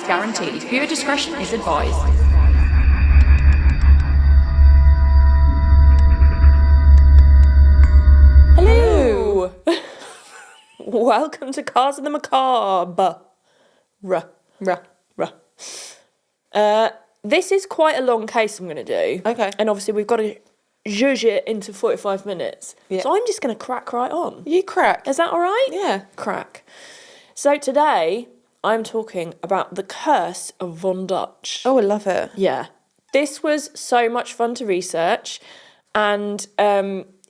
guaranteed. Viewer discretion is advised. Hello! Welcome to Cars of the Macabre. This is quite a long case I'm going to do. Okay. And obviously we've got to zhuzh it into 45 minutes. Yeah. So I'm just going to crack right on. You crack. Is that all right? Yeah. Crack. So today I'm talking about the curse of Von Dutch. Oh, I love it. Yeah. This was so much fun to research, and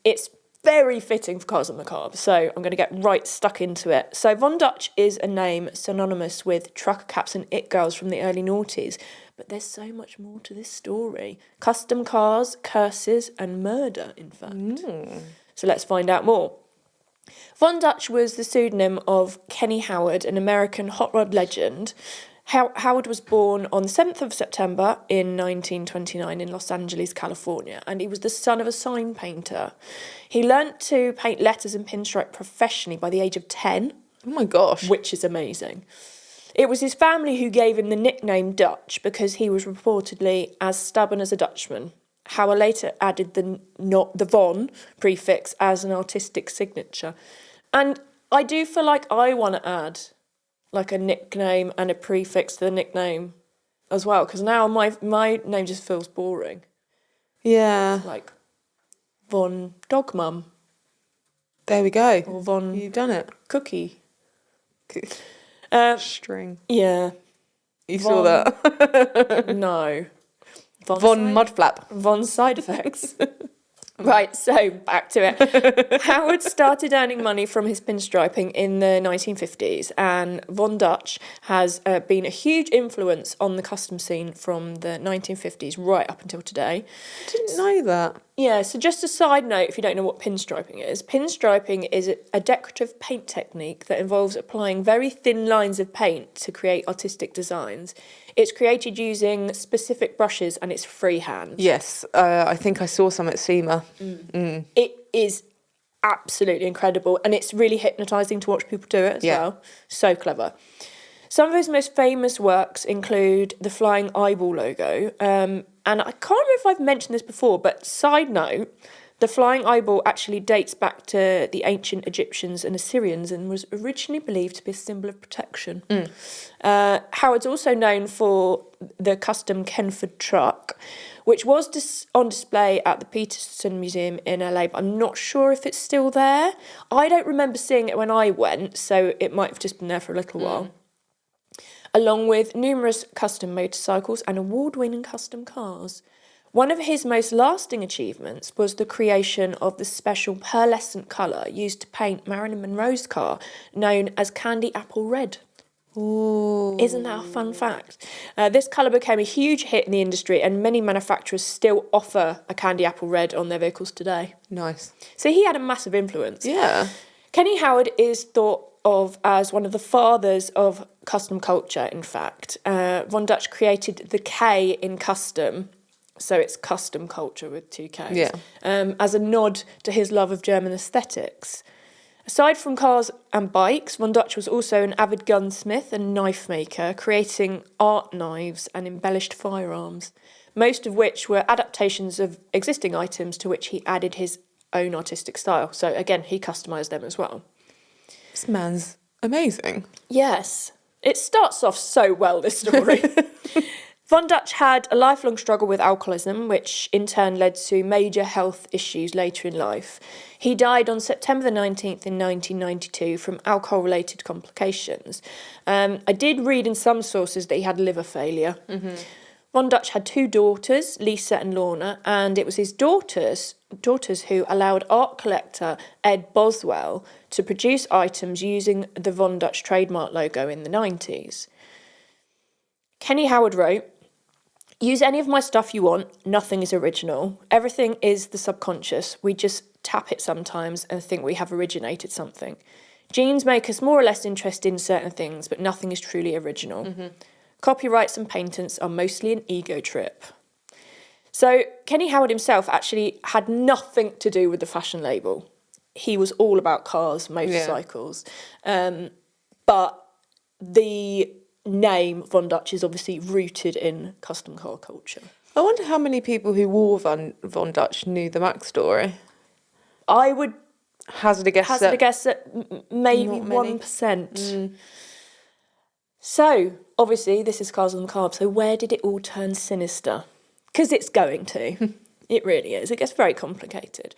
it's very fitting for Cars of the Macabre, so I'm going to get right stuck into it. So Von Dutch is a name synonymous with trucker caps and it girls from the early noughties, but there's so much more to this story. Custom cars, curses, and murder, in fact. So let's find out more. Von Dutch was the pseudonym of Kenny Howard, an American hot rod legend. Howard was born on the 7th of September in 1929 in Los Angeles, California, and he was the son of a sign painter. He learnt to paint letters and pinstripe professionally by the age of 10. Oh my gosh. Which is amazing. It was his family who gave him the nickname Dutch because he was reportedly as stubborn as a Dutchman. Howard later added the Von prefix as an artistic signature. And I do feel like I want to add like a nickname and a prefix to the nickname as well, because now my name just feels boring. Yeah. Like Von Dog Mum. There we go. Or Von You've done it. Cookie. String. Yeah. You saw that? No. Von Mudflap. Von side effects. Right, so back to it. Howard started earning money from his pinstriping in the 1950s, and Von Dutch has been a huge influence on the custom scene from the 1950s right up until today. Didn't know that. Yeah, so just a side note, if you don't know what pinstriping is a decorative paint technique that involves applying very thin lines of paint to create artistic designs. It's created using specific brushes and it's freehand. Yes, I think I saw some at SEMA. It is absolutely incredible, and it's really hypnotising to watch people do it as well. So clever. Some of his most famous works include the flying eyeball logo, and I can't remember if I've mentioned this before, but side note, the flying eyeball actually dates back to the ancient Egyptians and Assyrians and was originally believed to be a symbol of protection. Howard's also known for the custom Kenford truck, which was on display at the Peterson Museum in LA, but I'm not sure if it's still there. I don't remember seeing it when I went, so it might have just been there for a little while. Along with numerous custom motorcycles and award-winning custom cars. One of his most lasting achievements was the creation of the special pearlescent colour used to paint Marilyn Monroe's car, known as Candy Apple Red. Ooh. Isn't that a fun fact? This colour became a huge hit in the industry, and many manufacturers still offer a Candy Apple Red on their vehicles today. Nice. So he had a massive influence. Yeah. Kenny Howard is thought of as one of the fathers of custom culture, in fact. Von Dutch created the K in custom, so it's custom culture with two Ks, as a nod to his love of German aesthetics. Aside from cars and bikes, Von Dutch was also an avid gunsmith and knife maker, creating art knives and embellished firearms, most of which were adaptations of existing items to which he added his own artistic style. So again, he customised them as well. This man's amazing. Yes. It starts off so well, this story. Von Dutch had a lifelong struggle with alcoholism, which in turn led to major health issues later in life. He died on September the 19th in 1992 from alcohol-related complications. I did read in some sources that he had liver failure. Von Dutch had two daughters, Lisa and Lorna, and it was his daughters who allowed art collector Ed Boswell to produce items using the Von Dutch trademark logo in the 90s. Kenny Howard wrote, "Use any of my stuff you want, nothing is original. Everything is the subconscious. We just tap it sometimes and think we have originated something. Genes make us more or less interested in certain things, but nothing is truly original. Copyrights and patents are mostly an ego trip." So Kenny Howard himself actually had nothing to do with the fashion label. He was all about cars, motorcycles. But the name Von Dutch is obviously rooted in custom car culture. I wonder how many people who wore Von Dutch knew the backstory. I would Hazard a guess that maybe not many. 1%. So, obviously, this is Cars on the Macabre, so where did it all turn sinister? Because it's going to. It really is. It gets very complicated.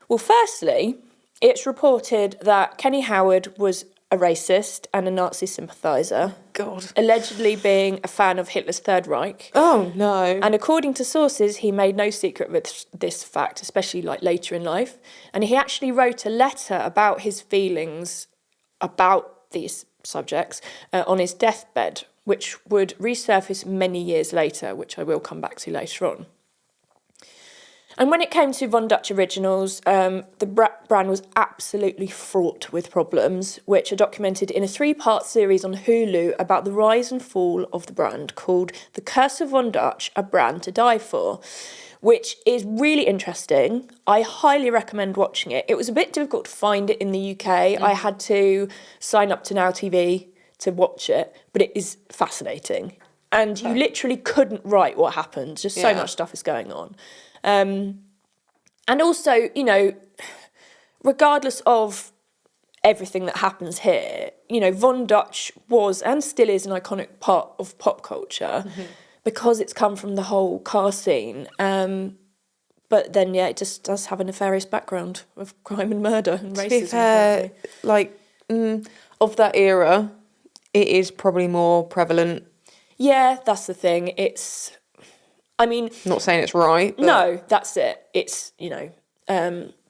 Well, firstly, it's reported that Kenny Howard was a racist and a Nazi sympathiser. God. Allegedly being a fan of Hitler's Third Reich. Oh, no. And according to sources, he made no secret with this fact, especially like later in life. And he actually wrote a letter about his feelings about these subjects on his deathbed, which would resurface many years later, which I will come back to later on. And when it came to Von Dutch Originals, the brand was absolutely fraught with problems, which are documented in a 3-part series on Hulu about the rise and fall of the brand called The Curse of Von Dutch, A Brand to Die For, which is really interesting. I highly recommend watching it. It was a bit difficult to find it in the UK. I had to sign up to Now TV to watch it, but it is fascinating. And you literally couldn't write what happened. Just so much stuff is going on. And also, you know, regardless of everything that happens here, you know, Von Dutch was and still is an iconic part of pop culture because it's come from the whole car scene. But then, yeah, it just does have a nefarious background of crime and murder and racism. To be fair, like, of that era, it is probably more prevalent. Yeah, that's the thing. I mean... Not saying it's right. But... No, that's it. It's, you know...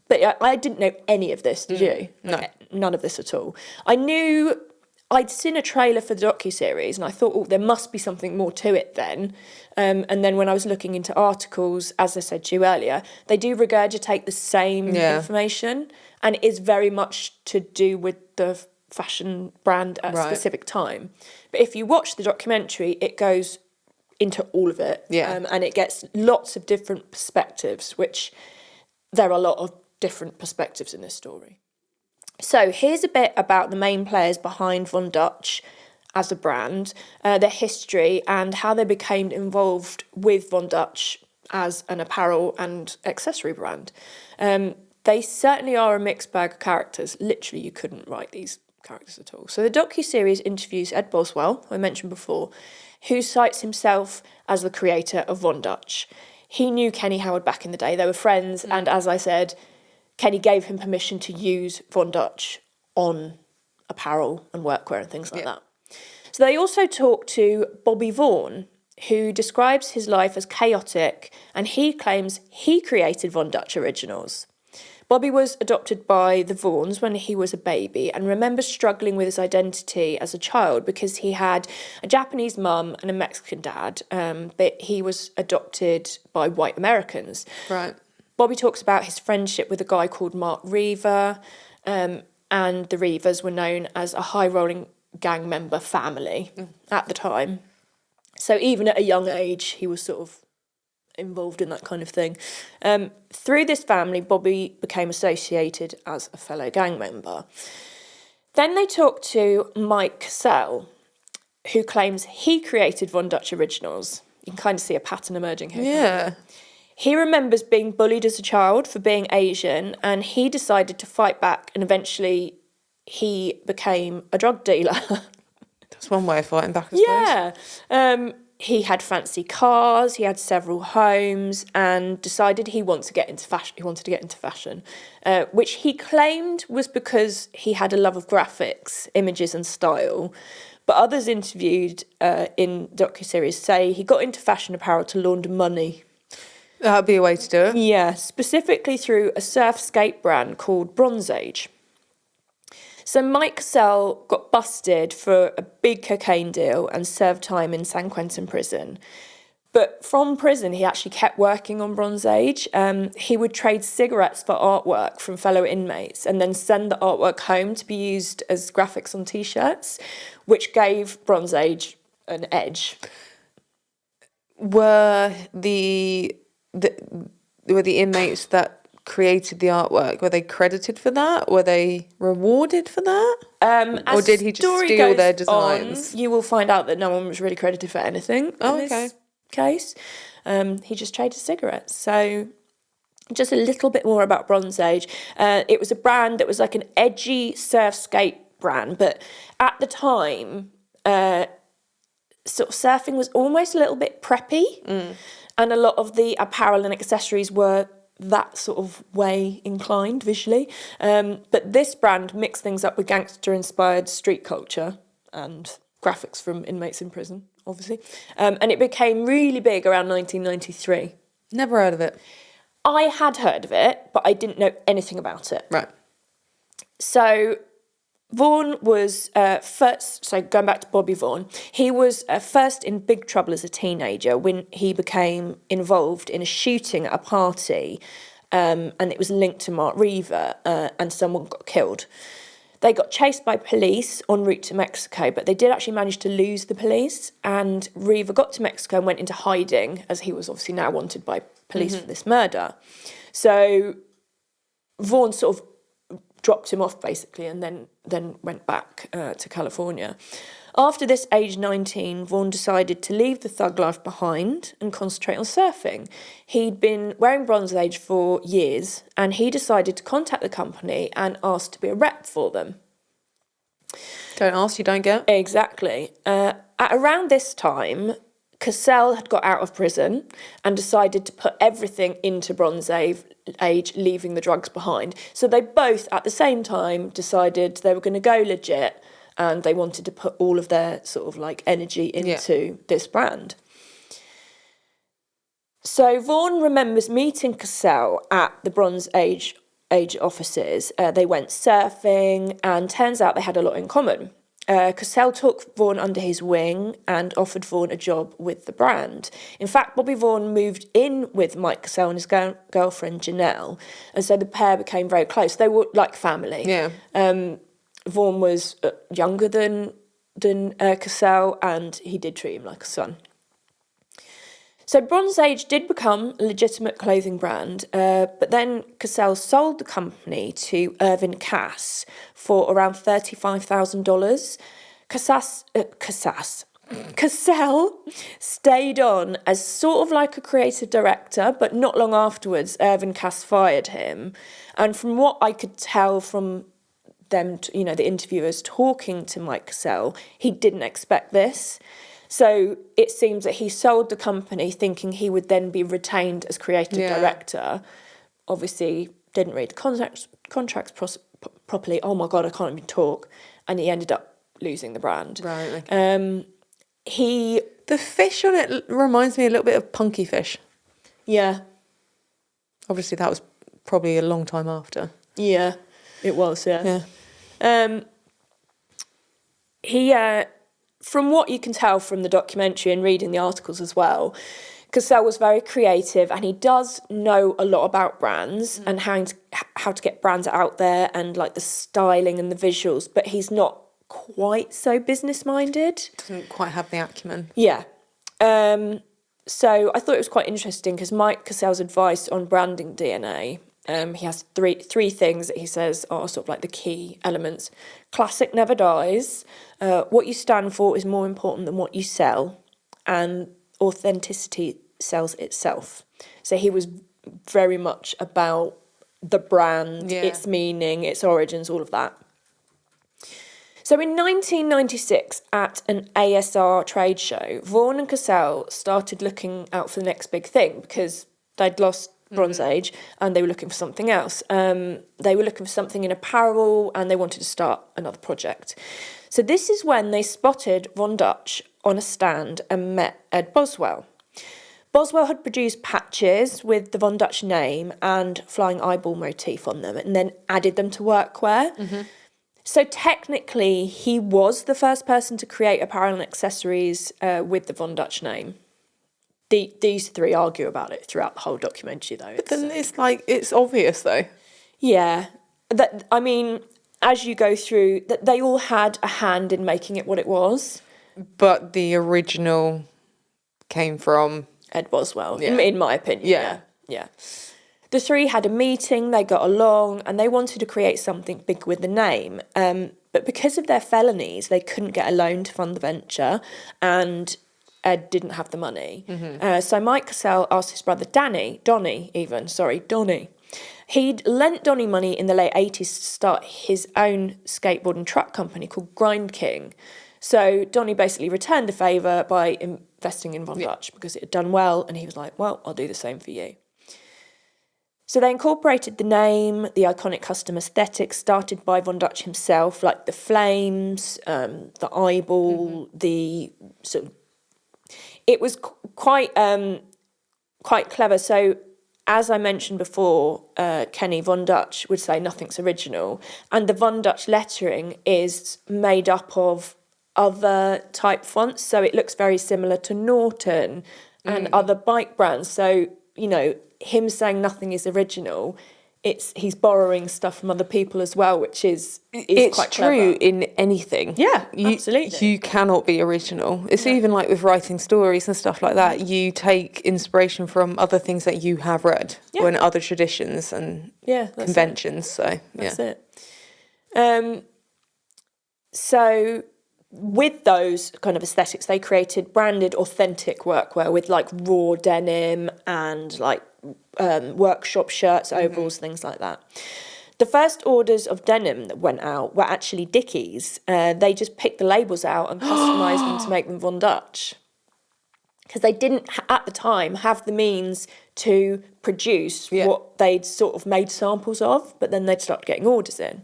but yeah, I didn't know any of this, did you? No. None of this at all. I'd seen a trailer for the docuseries and I thought, oh, there must be something more to it then. And then when I was looking into articles, as I said to you earlier, they do regurgitate the same information, and it is very much to do with the fashion brand at a specific time. But if you watch the documentary, it goes into all of it. And it gets lots of different perspectives, which there are a lot of different perspectives in this story. So here's a bit about the main players behind Von Dutch as a brand, their history and how they became involved with Von Dutch as an apparel and accessory brand. They certainly are a mixed bag of characters. Literally, you couldn't write these characters at all. So the docuseries interviews Ed Boswell, who I mentioned before, who cites himself as the creator of Von Dutch. He knew Kenny Howard back in the day. They were friends, and as I said, Kenny gave him permission to use Von Dutch on apparel and workwear and things like that. So they also talked to Bobby Vaughn, who describes his life as chaotic, and he claims he created Von Dutch Originals. Bobby was adopted by the Vaughns when he was a baby and remembers struggling with his identity as a child because he had a Japanese mum and a Mexican dad, but he was adopted by white Americans. Right. Bobby talks about his friendship with a guy called Mark Rivas, and the Rivas were known as a high-rolling gang member family at the time. So even at a young age, he was sort of involved in that kind of thing. Through this family, Bobby became associated as a fellow gang member. Then they talked to Mike Cassell, who claims he created Von Dutch Originals. You can kind of see a pattern emerging here. Yeah. He remembers being bullied as a child for being Asian, and he decided to fight back, and eventually he became a drug dealer. That's one way of fighting back, I suppose. He had fancy cars, he had several homes, and decided he wanted to get into fashion. Which he claimed was because he had a love of graphics, images and style. But others interviewed in docuseries say he got into fashion apparel to launder money. That would be a way to do it. Yeah, specifically through a surf skate brand called Bronze Age. So Mike Cassell got busted for a big cocaine deal and served time in San Quentin prison. But from prison, he actually kept working on Bronze Age. He would trade cigarettes for artwork from fellow inmates and then send the artwork home to be used as graphics on T-shirts, which gave Bronze Age an edge. Were the inmates that created the artwork, were they credited for that? Were they rewarded for that? Or did he just steal their designs? You will find out that no one was really credited for anything in this case. He just traded cigarettes. So just a little bit more about Bronze Age. It was a brand that was like an edgy surfscape brand, but at the time, sort of surfing was almost a little bit preppy, and a lot of the apparel and accessories were that sort of way inclined visually. But this brand mixed things up with gangster-inspired street culture and graphics from inmates in prison, obviously. And it became really big around 1993. Never heard of it. I had heard of it, but I didn't know anything about it. Right. So Vaughn was first, so going back to Bobby Vaughn, he was first in big trouble as a teenager when he became involved in a shooting at a party, and it was linked to Mark Rivas, and someone got killed. They got chased by police en route to Mexico, but they did actually manage to lose the police, and Rivas got to Mexico and went into hiding, as he was obviously now wanted by police for this murder. So Vaughn sort of dropped him off basically, and then went back to California. After this, age 19, Vaughn decided to leave the thug life behind and concentrate on surfing. He'd been wearing Bronze Age for years, and he decided to contact the company and ask to be a rep for them. Don't ask, you don't get. Exactly. At around this time, Cassell had got out of prison and decided to put everything into Bronze Age, leaving the drugs behind. So they both, at the same time, decided they were going to go legit, and they wanted to put all of their sort of like energy into this brand. So Vaughn remembers meeting Cassell at the Bronze Age offices. They went surfing, and turns out they had a lot in common. Cassell took Vaughn under his wing and offered Vaughn a job with the brand. In fact, Bobby Vaughn moved in with Mike Cassell and his girlfriend Janelle, and so the pair became very close. They were like family. Yeah. Vaughn was younger than Cassell, and he did treat him like a son. So Bronze Age did become a legitimate clothing brand, but then Cassell sold the company to Irvin Cass for around $35,000. Cassell stayed on as sort of like a creative director, but not long afterwards, Irvin Cass fired him. And from what I could tell from them, the interviewers talking to Mike Cassell, he didn't expect this. So it seems that he sold the company thinking he would then be retained as creative director. Obviously, didn't read the contracts properly. Oh my God, I can't even talk. And he ended up losing the brand. Right. Okay. The fish on it reminds me a little bit of Punky Fish. Yeah. Obviously, that was probably a long time after. Yeah, it was. Yeah. From what you can tell from the documentary and reading the articles as well, Cassell was very creative, and he does know a lot about brands and how to get brands out there and like the styling and the visuals, but he's not quite so business-minded. Doesn't quite have the acumen. Yeah. So I thought it was quite interesting because Mike Cassell's advice on branding DNA, he has three things that he says are sort of like the key elements. Classic never dies. What you stand for is more important than what you sell. And authenticity sells itself. So he was very much about the brand, its meaning, its origins, all of that. So in 1996, at an ASR trade show, Vaughn and Cassell started looking out for the next big thing because they'd lost Bronze Age and they were looking for something else. They were looking for something in apparel and they wanted to start another project. So this is when they spotted Von Dutch on a stand and met Ed Boswell. Boswell had produced patches with the Von Dutch name and flying eyeball motif on them and then added them to workwear. Mm-hmm. So technically, he was the first person to create apparel and accessories with the Von Dutch name. These three argue about it throughout the whole documentary, though. But then it's obvious, though. Yeah. As you go through, that they all had a hand in making it what it was. But the original came from Ed Boswell, in my opinion. Yeah. The three had a meeting, they got along, and they wanted to create something big with the name. But because of their felonies, they couldn't get a loan to fund the venture, and Ed didn't have the money. So Mike Cassell asked his brother Donny. He'd lent Donny money in the late 80s to start his own skateboard and truck company called Grind King. So Donny basically returned the favour by investing in Von Dutch because it had done well, and he was like, well, I'll do the same for you. So they incorporated the name, the iconic custom aesthetic started by Von Dutch himself, like the flames, the eyeball, the sort of... It was quite clever. So, as I mentioned before, Kenny, Von Dutch would say nothing's original, and the Von Dutch lettering is made up of other type fonts, so it looks very similar to Norton and other bike brands. So, you know, him saying nothing is original, he's borrowing stuff from other people as well, which is quite clever. It's true in anything. Yeah, absolutely. You cannot be original. It's even like with writing stories and stuff like that. You take inspiration from other things that you have read or in other traditions and conventions. So that's it. So with those kind of aesthetics, they created branded, authentic workwear with like raw denim and like workshop shirts, overalls, things like that. The first orders of denim that went out were actually Dickies. They just picked the labels out and customised them to make them Von Dutch. Because they didn't, at the time, have the means to produce what they'd sort of made samples of, but then they'd start getting orders in.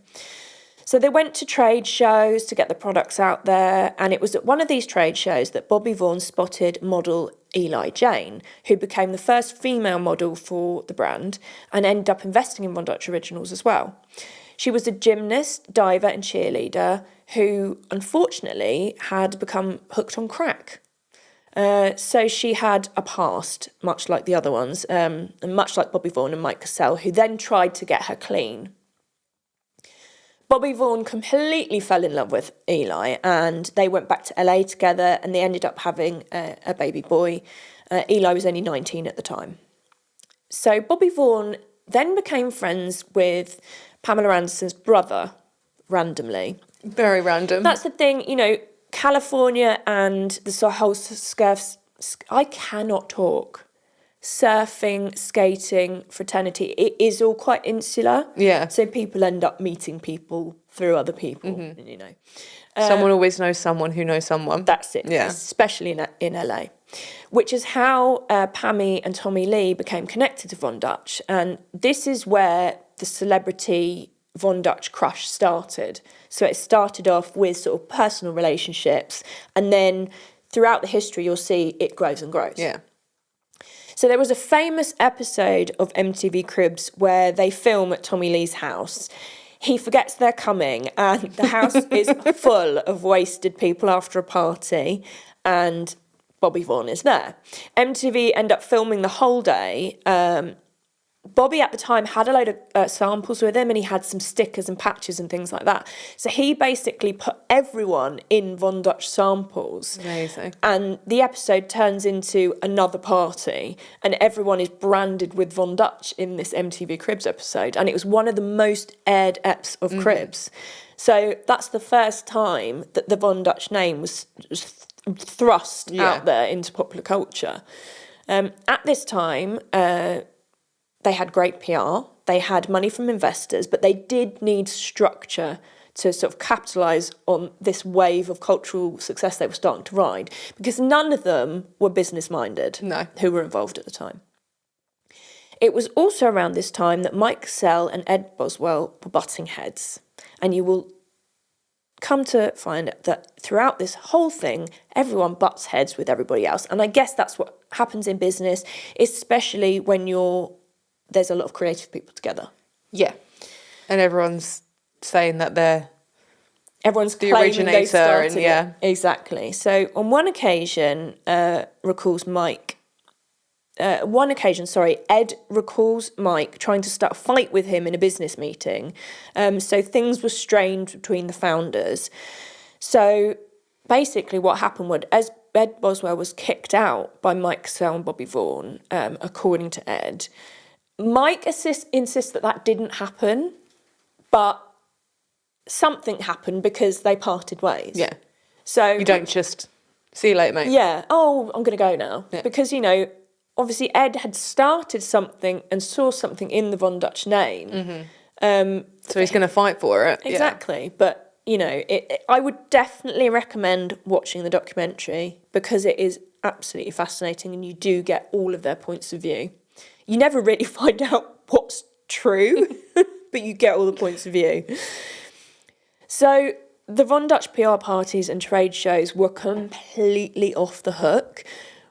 So they went to trade shows to get the products out there, and it was at one of these trade shows that Bobby Vaughn spotted model Eli Jane, who became the first female model for the brand and ended up investing in Von Dutch Originals as well. She was a gymnast, diver and cheerleader who, unfortunately, had become hooked on crack. So she had a past, much like the other ones, and much like Bobby Vaughn and Mike Cassell, who then tried to get her clean. Bobby Vaughn completely fell in love with Eli, and they went back to LA together, and they ended up having a baby boy. Eli was only 19 at the time. So Bobby Vaughn then became friends with Pamela Anderson's brother, randomly. Very random. That's the thing, you know, California and the whole I cannot talk. Surfing, skating, fraternity, it is all quite insular. Yeah. So people end up meeting people through other people, you know. Someone always knows someone who knows someone. That's it, especially in LA. Which is how Pammy and Tommy Lee became connected to Von Dutch. And this is where the celebrity Von Dutch crush started. So it started off with sort of personal relationships, and then throughout the history you'll see it grows and grows. Yeah. So there was a famous episode of MTV Cribs where they film at Tommy Lee's house. He forgets they're coming, and the house is full of wasted people after a party, and Bobby Vaughn is there. MTV end up filming the whole day. Bobby at the time had a load of samples with him, and he had some stickers and patches and things like that. So he basically put everyone in Von Dutch samples. Amazing. And the episode turns into another party, and everyone is branded with Von Dutch in this MTV Cribs episode. And it was one of the most aired eps of Cribs. So that's the first time that the Von Dutch name was thrust out there into popular culture. At this time, they had great PR, they had money from investors, but they did need structure to sort of capitalise on this wave of cultural success they were starting to ride, because none of them were business-minded who were involved at the time. It was also around this time that Mike Cassell and Ed Boswell were butting heads, and you will come to find that throughout this whole thing, everyone butts heads with everybody else, and I guess that's what happens in business, especially when there's a lot of creative people together. Yeah. And everyone's saying that everyone's the originator and Exactly. So on one occasion, Ed recalls Mike trying to start a fight with him in a business meeting. So things were strained between the founders. So basically what happened was, as Ed Boswell was kicked out by Mike Cassell and Bobby Vaughn, according to Ed, Mike insists that didn't happen, but something happened because they parted ways. Yeah. So you don't just see you later, mate. Yeah. Oh, I'm going to go now. Yeah. Because, obviously Ed had started something and saw something in the Von Dutch name. Mm-hmm. So he's going to fight for it. Exactly. Yeah. But, I would definitely recommend watching the documentary because it is absolutely fascinating and you do get all of their points of view. You never really find out what's true, but you get all the points of view. So the Von Dutch PR parties and trade shows were completely off the hook,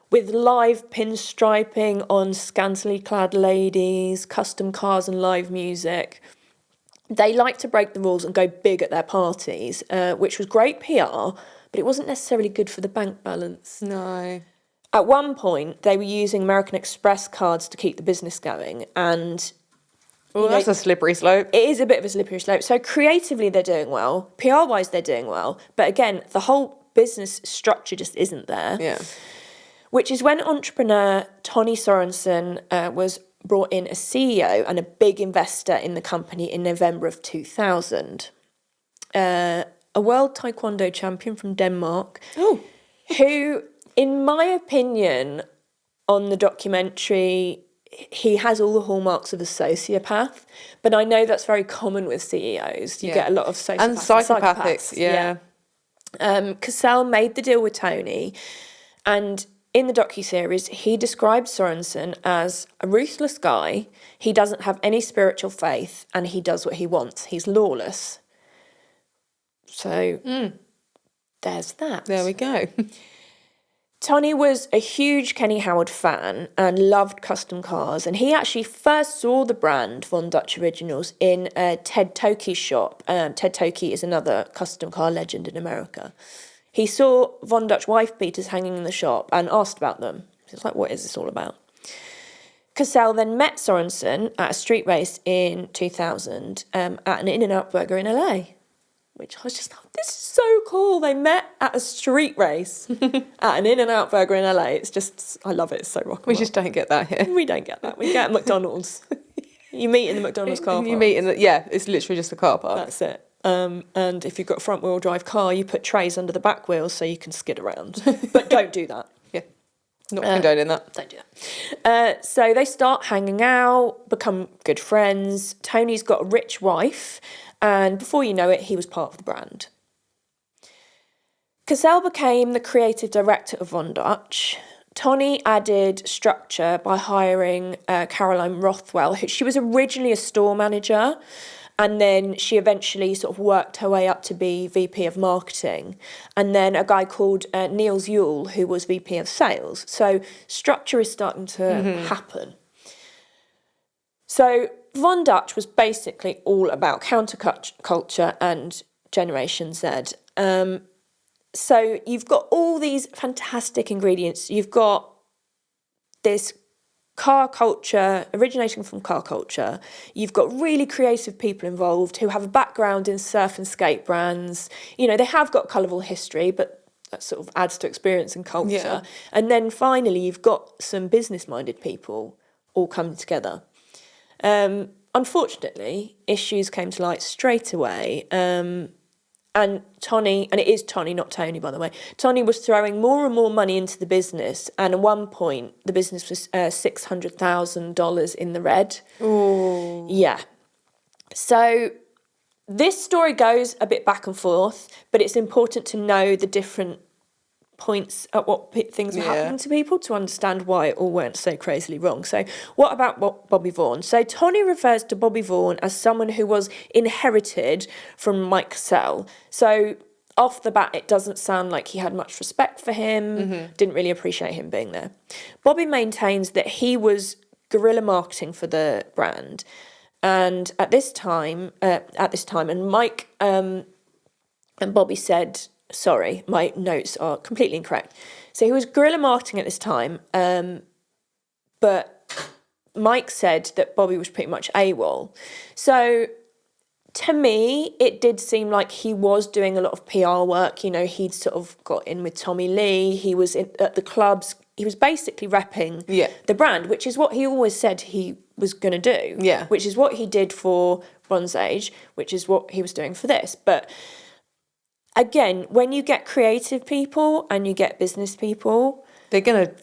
with live pinstriping on scantily clad ladies, custom cars and live music. They liked to break the rules and go big at their parties, which was great PR, but it wasn't necessarily good for the bank balance. No. At one point, they were using American Express cards to keep the business going, and... Well, that's a slippery slope. It is a bit of a slippery slope. So creatively, they're doing well. PR-wise, they're doing well. But again, the whole business structure just isn't there. Yeah. Which is when entrepreneur Tonny Sørensen was brought in as CEO and a big investor in the company in November of 2000. A world taekwondo champion from Denmark. Oh. Who, in my opinion, on the documentary... he has all the hallmarks of a sociopath, but I know that's very common with CEOs. You get a lot of sociopaths and psychopathics. Yeah. Cassell made the deal with Tony, and in the docuseries, he described Sørensen as a ruthless guy. He doesn't have any spiritual faith, and he does what he wants. He's lawless. So there's that. There we go. Tonny was a huge Kenny Howard fan and loved custom cars, and he actually first saw the brand Von Dutch Originals in Ted Toki's shop. Ted Toki is another custom car legend in America. He saw Von Dutch wife beaters hanging in the shop and asked about them. He was like, what is this all about? Cassell then met Sørensen at a street race in 2000 at an In-N-Out Burger in LA. Which I was just like, this is so cool. They met at a street race at an In-N-Out Burger in LA. It's just, I love it. It's so rock and roll. We just don't get that here. We don't get that. We get at McDonald's. You meet in the McDonald's car park. You meet in the, it's literally just a car park. That's it. And if you've got a front wheel drive car, you put trays under the back wheels so you can skid around. But don't do that. Yeah. Not condoning that. Don't do that. So they start hanging out, become good friends. Tony's got a rich wife. And before you know it, he was part of the brand. Cassell became the creative director of Von Dutch. Tonny added structure by hiring Caroline Rothwell. She was originally a store manager, and then she eventually sort of worked her way up to be VP of marketing. And then a guy called Niels Yule, who was VP of sales. So structure is starting to happen. So Von Dutch was basically all about counterculture and Generation Z. So you've got all these fantastic ingredients. You've got this car culture, originating from car culture. You've got really creative people involved who have a background in surf and skate brands. They have got colourful history, but that sort of adds to experience and culture. Yeah. And then finally, you've got some business-minded people all coming together. Unfortunately, issues came to light straight away. And Tonny, and it is Tonny, not Tony, by the way, Tonny was throwing more and more money into the business. And at one point, the business was $600,000 in the red. Ooh. Yeah. So this story goes a bit back and forth, but it's important to know the different points at what things were happening to people to understand why it all went so crazily wrong. So what about Bobby Vaughn? So Tonny refers to Bobby Vaughn as someone who was inherited from Mike Cassell. So off the bat, it doesn't sound like he had much respect for him, didn't really appreciate him being there. Bobby maintains that he was guerrilla marketing for the brand. And at this time, and Mike and Bobby said, sorry, my notes are completely incorrect. So he was guerrilla marketing at this time, but Mike said that Bobby was pretty much AWOL. So to me, it did seem like he was doing a lot of PR work. He'd sort of got in with Tommy Lee. He was at the clubs he was basically repping the brand, which is what he always said he was going to do. Yeah. Which is what he did for Bronze Age, which is what he was doing for this. But again, when you get creative people and you get business people, they're going to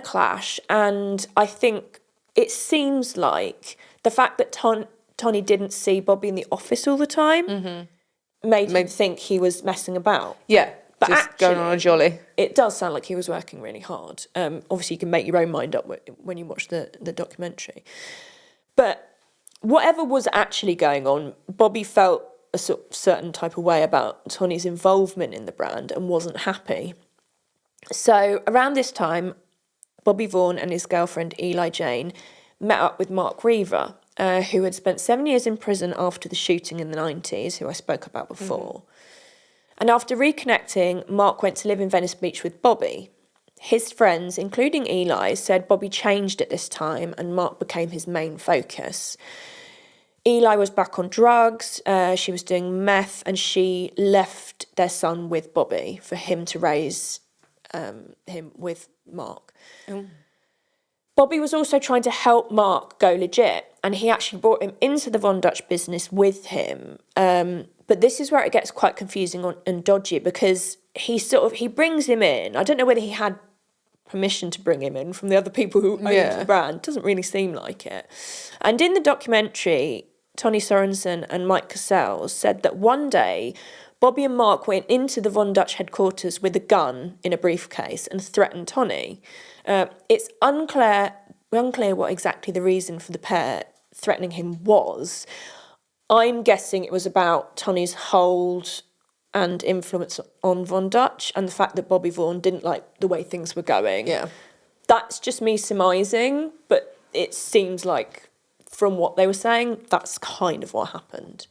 clash. And I think it seems like the fact that Tonny didn't see Bobby in the office all the time made him think he was messing about. Yeah. But just actually, going on a jolly. It does sound like he was working really hard. Obviously, you can make your own mind up when you watch the documentary. But whatever was actually going on, Bobby felt a certain type of way about Tonny's involvement in the brand and wasn't happy. So around this time, Bobby Vaughn and his girlfriend Eli Jane met up with Mark Rivas, who had spent 7 years in prison after the shooting in the 90s, who I spoke about before. And after reconnecting, Mark went to live in Venice Beach with Bobby. His friends, including Eli, said Bobby changed at this time and Mark became his main focus. Eli was back on drugs, she was doing meth, and she left their son with Bobby for him to raise him with Mark. Oh. Bobby was also trying to help Mark go legit, and he actually brought him into the Von Dutch business with him. But this is where it gets quite confusing and dodgy, because he brings him in. I don't know whether he had permission to bring him in from the other people who owned the brand. Doesn't really seem like it. And in the documentary, Tonny Sørensen and Mike Cassell said that one day Bobby and Mark went into the Von Dutch headquarters with a gun in a briefcase and threatened Tonny. It's unclear what exactly the reason for the pair threatening him was. I'm guessing it was about Tonny's hold and influence on Von Dutch and the fact that Bobby Vaughn didn't like the way things were going. Yeah. That's just me surmising, but it seems like from what they were saying, that's kind of what happened.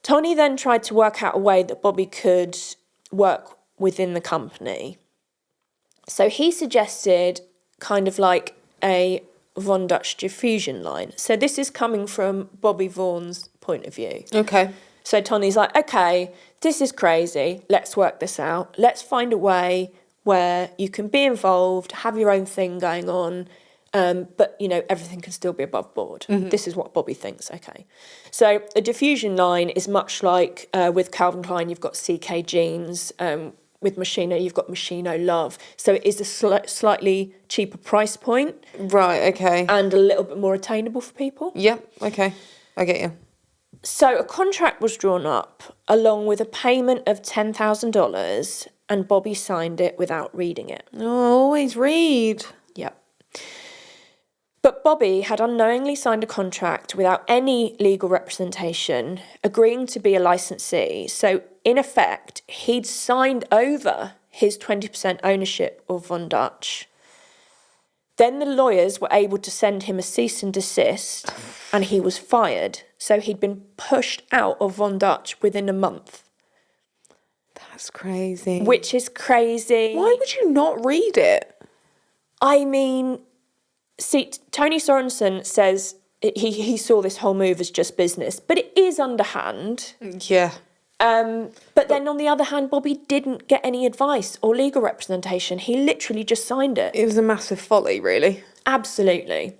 Tonny then tried to work out a way that Bobby could work within the company. So he suggested kind of like a Von Dutch diffusion line. So this is coming from Bobby Vaughn's point of view. Okay. So Tonny's like, okay, this is crazy. Let's work this out. Let's find a way where you can be involved, have your own thing going on, but, everything can still be above board. This is what Bobby thinks, okay. So a diffusion line is much like with Calvin Klein, you've got CK jeans. With Moschino, you've got Moschino Love. So it is a slightly cheaper price point. Right, okay. And a little bit more attainable for people. Yep, okay. I get you. So a contract was drawn up along with a payment of $10,000 and Bobby signed it without reading it. Oh, always read. Yep. But Bobby had unknowingly signed a contract without any legal representation, agreeing to be a licensee. So, in effect, he'd signed over his 20% ownership of Von Dutch. Then the lawyers were able to send him a cease and desist, and he was fired. So he'd been pushed out of Von Dutch within a month. That's crazy. Which is crazy. Why would you not read it? I mean, see, Tonny Sørensen says he saw this whole move as just business, but it is underhand. Yeah. But then on the other hand, Bobby didn't get any advice or legal representation. He literally just signed it. It was a massive folly, really. Absolutely.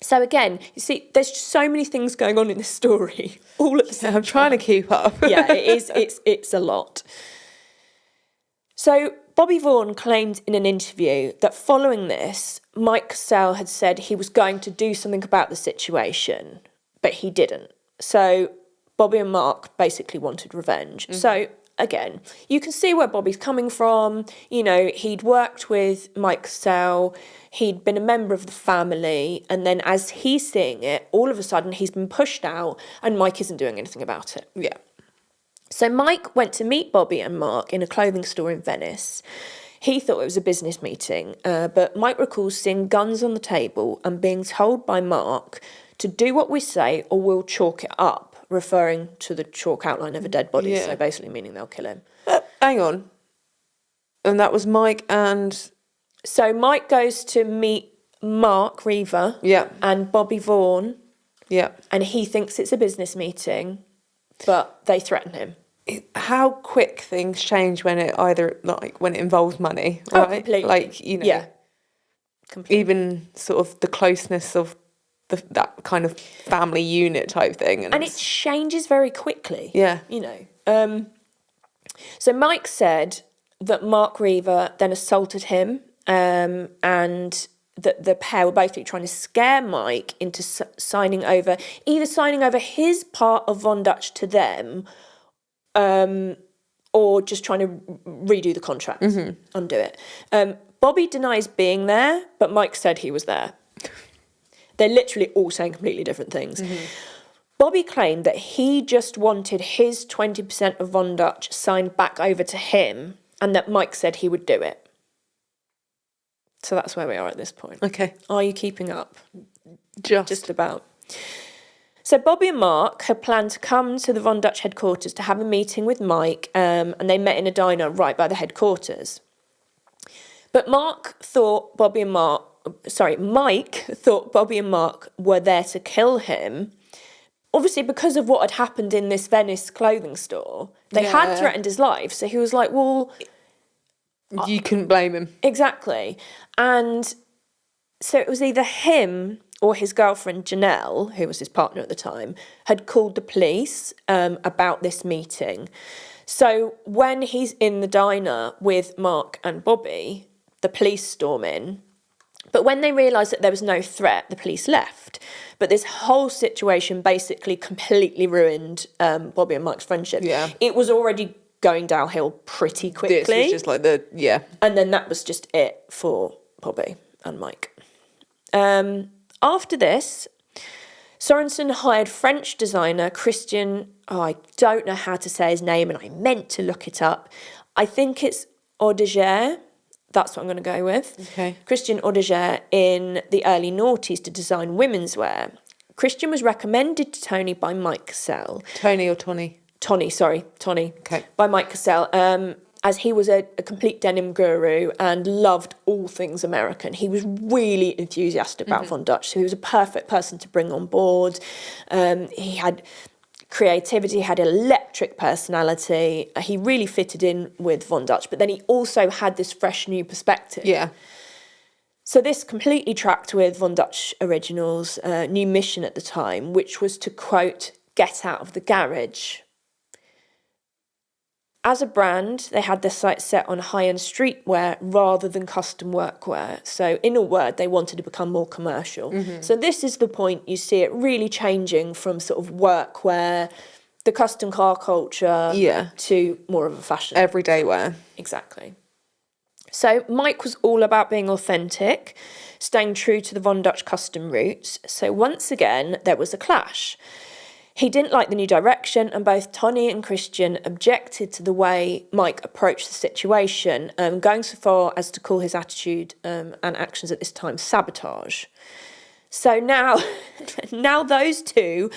So again, you see, there's just so many things going on in this story. All at the same I'm trying to keep up. Yeah, it is. It's a lot. So Bobby Vaughn claimed in an interview that following this, Mike Cassell had said he was going to do something about the situation, but he didn't. So Bobby and Mark basically wanted revenge. So again, you can see where Bobby's coming from. He'd worked with Mike Cassell, he'd been a member of the family, and then as he's seeing it, all of a sudden he's been pushed out and Mike isn't doing anything about it. Yeah. So Mike went to meet Bobby and Mark in a clothing store in Venice. He thought it was a business meeting, but Mike recalls seeing guns on the table and being told by Mark to do what we say or we'll chalk it up, referring to the chalk outline of a dead body, so basically meaning they'll kill him. Hang on. And that was Mike and... So Mike goes to meet Mark Rivas and Bobby Vaughn. Yeah. And he thinks it's a business meeting, but they threaten him. how quick things change when it when it involves money, right? Oh, completely. Like, you know, yeah, completely. even sort of the closeness of that kind of family unit type thing. And it changes very quickly. Yeah. You know. So Mike said that Mark Rivas then assaulted him, and that the pair were basically trying to scare Mike into signing over his part of Von Dutch to them, or just trying to redo the contract, undo it. Bobby denies being there, but Mike said he was there. They're literally all saying completely different things. Bobby claimed that he just wanted his 20% of Von Dutch signed back over to him, and that Mike said he would do it. So that's where we are at this point. Okay. Are you keeping up? Just about. So Bobby and Mark had planned to come to the Von Dutch headquarters to have a meeting with Mike, and they met in a diner right by the headquarters. But Mike thought Bobby and Mark were there to kill him. Obviously, because of what had happened in this Venice clothing store, they had threatened his life. So he was like, well... You couldn't blame him. Exactly. And so it was either him or his girlfriend, Janelle, who was his partner at the time, had called the police about this meeting. So when he's in the diner with Mark and Bobby, the police storm in. But when they realised that there was no threat, the police left. But this whole situation basically completely ruined Bobby and Mike's friendship. Yeah. It was already going downhill pretty quickly. This was just like And then that was just it for Bobby and Mike. After this, Sørensen hired French designer Christian, I don't know how to say his name and I meant to look it up. I think it's Audigier. That's what I'm going to go with. Okay. Christian Audigier in the early noughties to design women's wear. Christian was recommended to Tony by Mike Cassell. Tony or Tonny? Tonny. Okay. By Mike Cassell, as he was a complete denim guru and loved all things American. He was really enthusiastic about Von Dutch, so he was a perfect person to bring on board. He had creativity, had electric personality. He really fitted in with Von Dutch, but then he also had this fresh new perspective. Yeah. So this completely tracked with Von Dutch Originals' new mission at the time, which was to, quote, get out of the garage. As a brand, they had their sights set on high-end streetwear rather than custom workwear. So in a word, they wanted to become more commercial. So this is the point you see it really changing from sort of workwear, the custom car culture, to more of a fashion. Everyday wear. Exactly. So Mike was all about being authentic, staying true to the Von Dutch custom roots. So once again, there was a clash. He didn't like the new direction, and both Tonny and Christian objected to the way Mike approached the situation, going so far as to call his attitude and actions at this time sabotage. So now those two,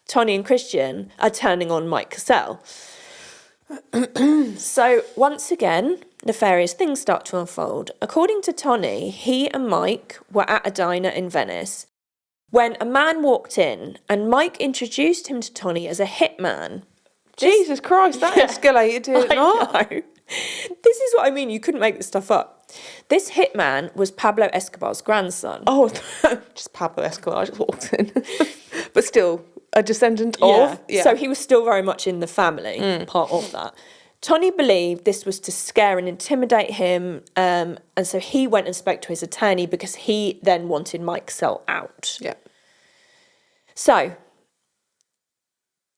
Tonny and Christian, are turning on Mike Cassell. So once again, nefarious things start to unfold. According to Tonny, he and Mike were at a diner in Venice when a man walked in and Mike introduced him to Tonny as a hitman. Jesus Christ, that escalated to it not. I know. This is what I mean, you couldn't make this stuff up. This hitman was Pablo Escobar's grandson. Oh, just Pablo Escobar just walked in. But still, a descendant of. Yeah. So he was still very much in the family, part of that. Tonny believed this was to scare and intimidate him, and so he went and spoke to his attorney because he then wanted Mike Cassell out. Yeah. So,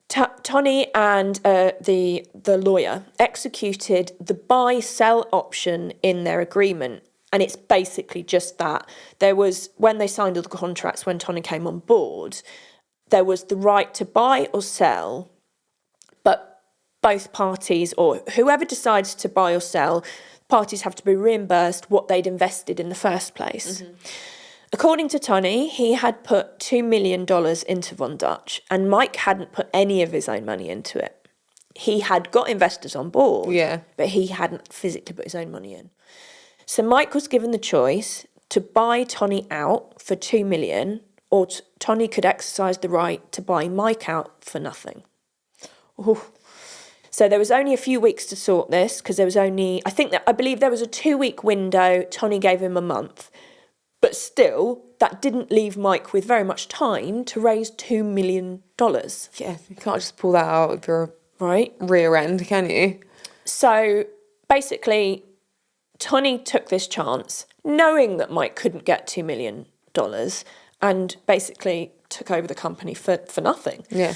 Tonny and the lawyer executed the buy-sell option in their agreement, and it's basically just that. There was, when they signed all the contracts, when Tonny came on board, there was the right to buy or sell, but both parties, or whoever decides to buy or sell, parties have to be reimbursed what they'd invested in the first place. According to Tonny, he had put $2 million into Von Dutch, and Mike hadn't put any of his own money into it. He had got investors on board, but he hadn't physically put his own money in. So Mike was given the choice to buy Tonny out for $2 million, or Tonny could exercise the right to buy Mike out for nothing. Ooh. So there was only a few weeks to sort this, because there was only, I believe there was a 2-week window. Tonny gave him a month. But still, that didn't leave Mike with very much time to raise $2 million. Yeah, you can't just pull that out of your rear end, can you? So basically, Tonny took this chance, knowing that Mike couldn't get $2 million, and basically took over the company for nothing. Yeah.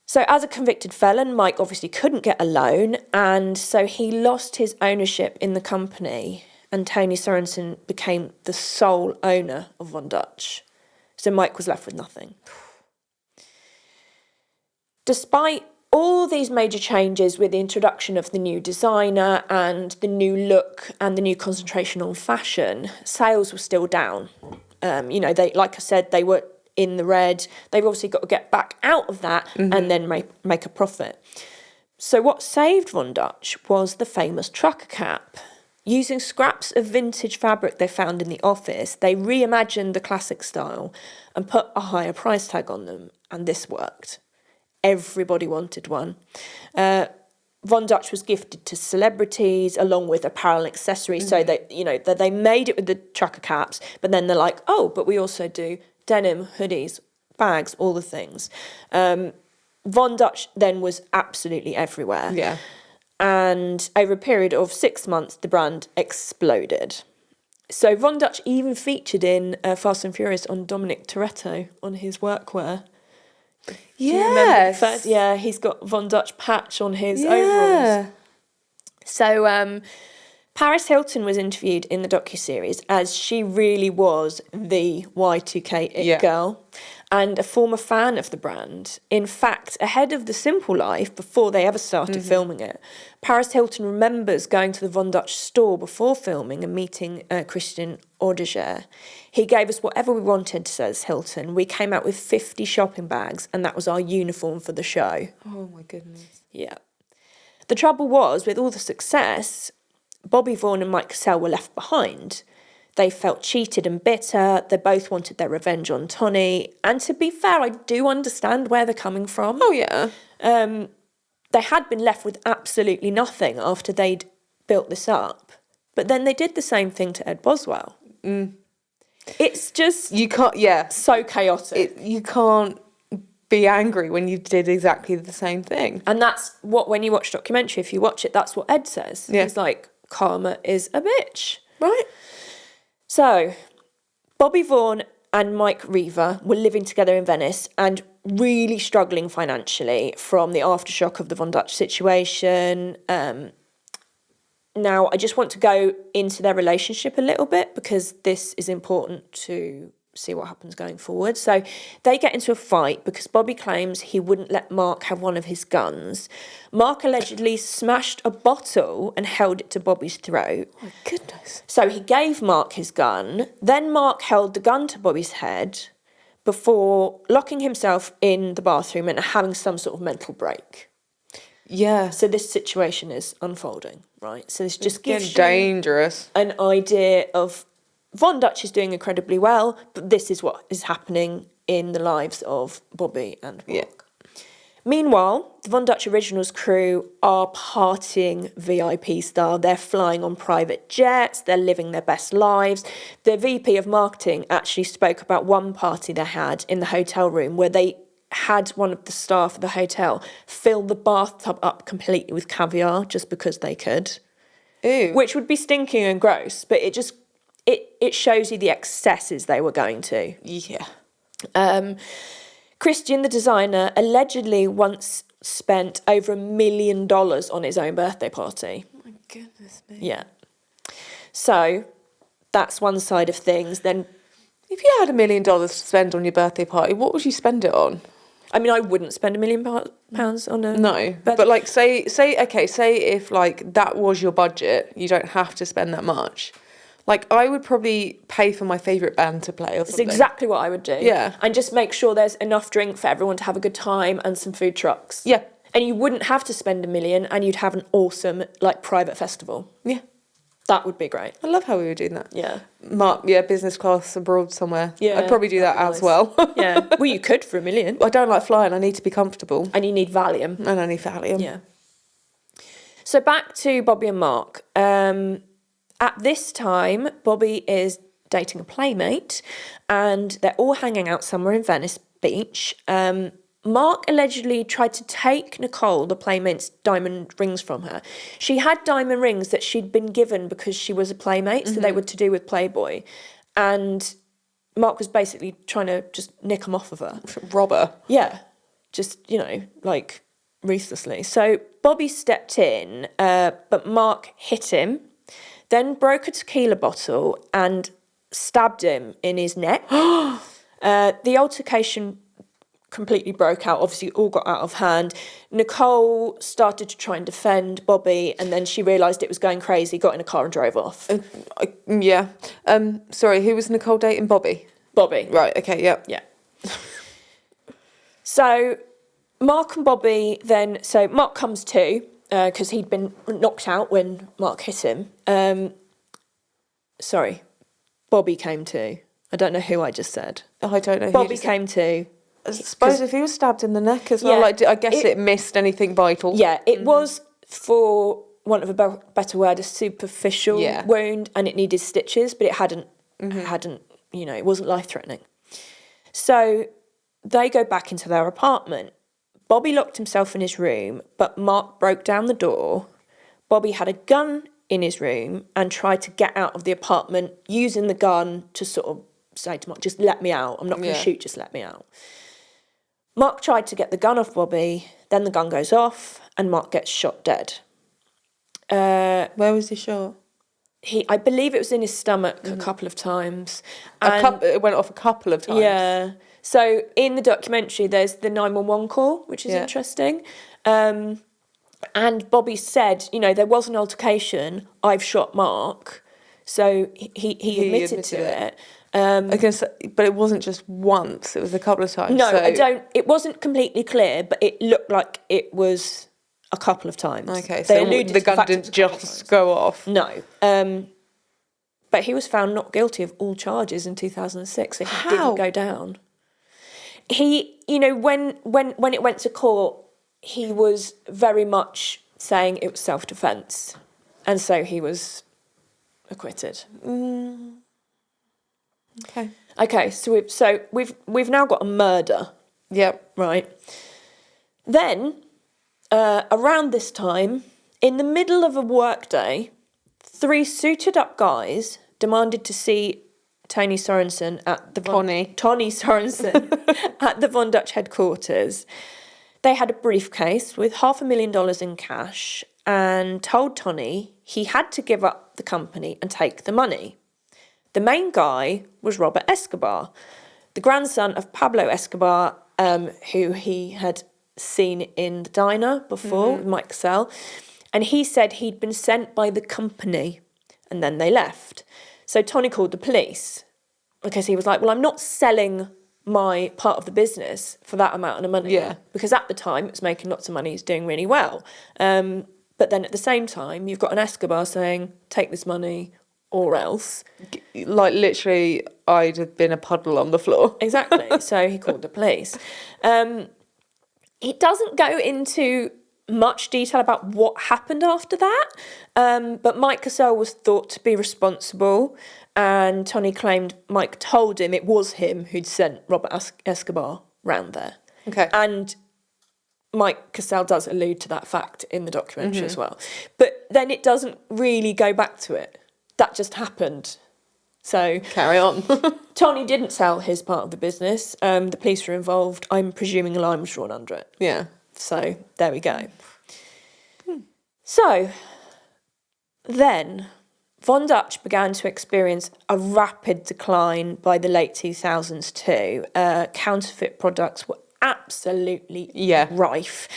So as a convicted felon, Mike obviously couldn't get a loan, and so he lost his ownership in the company, and Tonny Sørensen became the sole owner of Von Dutch. So Mike was left with nothing. Despite all these major changes with the introduction of the new designer and the new look and the new concentration on fashion, sales were still down. They, like I said, they were in the red. They've obviously got to get back out of that and then make a profit. So what saved Von Dutch was the famous trucker cap. Using scraps of vintage fabric they found in the office, they reimagined the classic style and put a higher price tag on them, and this worked. Everybody wanted one. Von Dutch was gifted to celebrities along with apparel and accessories, so they made it with the trucker caps, but then they're like, oh, but we also do denim, hoodies, bags, all the things. Von Dutch then was absolutely everywhere. Yeah. And over a period of 6 months, the brand exploded. So Von Dutch even featured in Fast and Furious on Dominic Toretto on his workwear. Yes. Yeah, he's got Von Dutch patch on his overalls. So Paris Hilton was interviewed in the docuseries, as she really was the Y2K it girl and a former fan of the brand. In fact, ahead of The Simple Life, before they ever started filming it, Paris Hilton remembers going to the Von Dutch store before filming and meeting Christian Audigier. He gave us whatever we wanted, says Hilton. We came out with 50 shopping bags, and that was our uniform for the show. Oh, my goodness. Yeah. The trouble was, with all the success, Bobby Vaughn and Mike Cassell were left behind. They felt cheated and bitter. They both wanted their revenge on Tonny. And to be fair, I do understand where they're coming from. Oh, yeah. They had been left with absolutely nothing after they'd built this up. But then they did the same thing to Ed Boswell. It's just... You can't, so chaotic. You can't be angry when you did exactly the same thing. And that's what, when you watch documentary, if you watch it, that's what Ed says. Yeah. He's like, karma is a bitch. Right. So, Bobby Vaughn and Mark Rivas were living together in Venice and really struggling financially from the aftershock of the Von Dutch situation. Now, I just want to go into their relationship a little bit because this is important to see what happens going forward. So they get into a fight because Bobby claims he wouldn't let Mark have one of his guns. Mark allegedly smashed a bottle and held it to Bobby's throat. Oh, my goodness. So he gave Mark his gun. Then Mark held the gun to Bobby's head before locking himself in the bathroom and having some sort of mental break. Yeah. So this situation is unfolding, right? So this just gives you dangerous. An idea of Von Dutch is doing incredibly well, but this is what is happening in the lives of Bobby and Mark. Yeah. Meanwhile, the Von Dutch Originals crew are partying VIP style. They're flying on private jets. They're living their best lives. The VP of marketing actually spoke about one party they had in the hotel room where they had one of the staff of the hotel fill the bathtub up completely with caviar just because they could. Ew. Which would be stinking and gross, but it just... It shows you the excesses they were going to. Yeah. Christian, the designer, allegedly once spent over $1 million on his own birthday party. Oh my goodness me. Yeah. So that's one side of things. Then, if you had $1 million to spend on your birthday party, what would you spend it on? I mean, I wouldn't spend £1 million on a... No, but like, say if like that was your budget, you don't have to spend that much. Like, I would probably pay for my favourite band to play or something. It's exactly what I would do. Yeah. And just make sure there's enough drink for everyone to have a good time and some food trucks. Yeah. And you wouldn't have to spend $1 million and you'd have an awesome, like, private festival. Yeah. That would be great. I love how we were doing that. Yeah. Mark, business class abroad somewhere. Yeah. I'd probably do that as well. Yeah. Well, you could for $1 million. I don't like flying. I need to be comfortable. And you need Valium. And I need Valium. Yeah. So back to Bobby and Mark. At this time, Bobby is dating a playmate and they're all hanging out somewhere in Venice Beach. Mark allegedly tried to take Nicole, the playmate's diamond rings from her. She had diamond rings that she'd been given because she was a playmate, so they were to do with Playboy. And Mark was basically trying to just nick them off of her. Rob her. Yeah, just, like, ruthlessly. So Bobby stepped in, but Mark hit him, then broke a tequila bottle and stabbed him in his neck. The altercation completely broke out, obviously all got out of hand. Nicole started to try and defend Bobby, and then she realised it was going crazy, got in a car and drove off. Sorry, who was Nicole dating? Bobby? Bobby. Right, okay, yep. Yeah. So Mark and Bobby then... So Mark comes to, because he'd been knocked out when Mark hit him. Bobby came to. I don't know who I just said. Oh, I don't know. Bobby came to. I suppose if he was stabbed in the neck as well, I guess it missed anything vital. Yeah, it was, for want of a better word, a superficial wound, and it needed stitches, but it hadn't, it wasn't life-threatening. So they go back into their apartment. Bobby locked himself in his room, but Mark broke down the door. Bobby had a gun in his room and tried to get out of the apartment using the gun to sort of say to Mark, just let me out. I'm not going to shoot, just let me out. Mark tried to get the gun off Bobby, then the gun goes off and Mark gets shot dead. Where was he shot? I believe it was in his stomach a couple of times. It went off a couple of times. Yeah. So in the documentary, there's the 911 call, which is interesting. And Bobby said, there was an altercation. I've shot Mark. So he admitted to it. But it wasn't just once, it was a couple of times. No, it wasn't completely clear, but it looked like it was a couple of times. Okay, so the gun didn't just go off. No. But he was found not guilty of all charges in 2006, so he didn't go down. He, when it went to court, he was very much saying it was self-defence, and so he was acquitted. Okay, so we've now got a murder. Yep. Right. Then, around this time, in the middle of a workday, 3 suited up guys demanded to see Tonny Sørensen at the Tonny Sørensen at the Von Dutch headquarters. They had a briefcase with $500,000 in cash and told Tonny he had to give up the company and take the money. The main guy was Robert Escobar, the grandson of Pablo Escobar, who he had seen in the diner before with Mike Cassell. And he said he'd been sent by the company and then they left. So Tonny called the police because he was like, well, I'm not selling my part of the business for that amount of money. Yeah. Because at the time it was making lots of money, it's doing really well. But then at the same time, you've got an Escobar saying, take this money or else. Like, literally, I'd have been a puddle on the floor. Exactly. So he called the police. He doesn't go into much detail about what happened after that, but Mike Cassell was thought to be responsible, and Tonny claimed Mike told him it was him who'd sent Robert Escobar round there. Okay. And Mike Cassell does allude to that fact in the documentary as well. But then it doesn't really go back to it. That just happened. So carry on. Tonny didn't sell his part of the business. The police were involved. I'm presuming a line was drawn under it. Yeah. So there we go. So then Von Dutch began to experience a rapid decline by the late 2000s too. Counterfeit products were absolutely rife.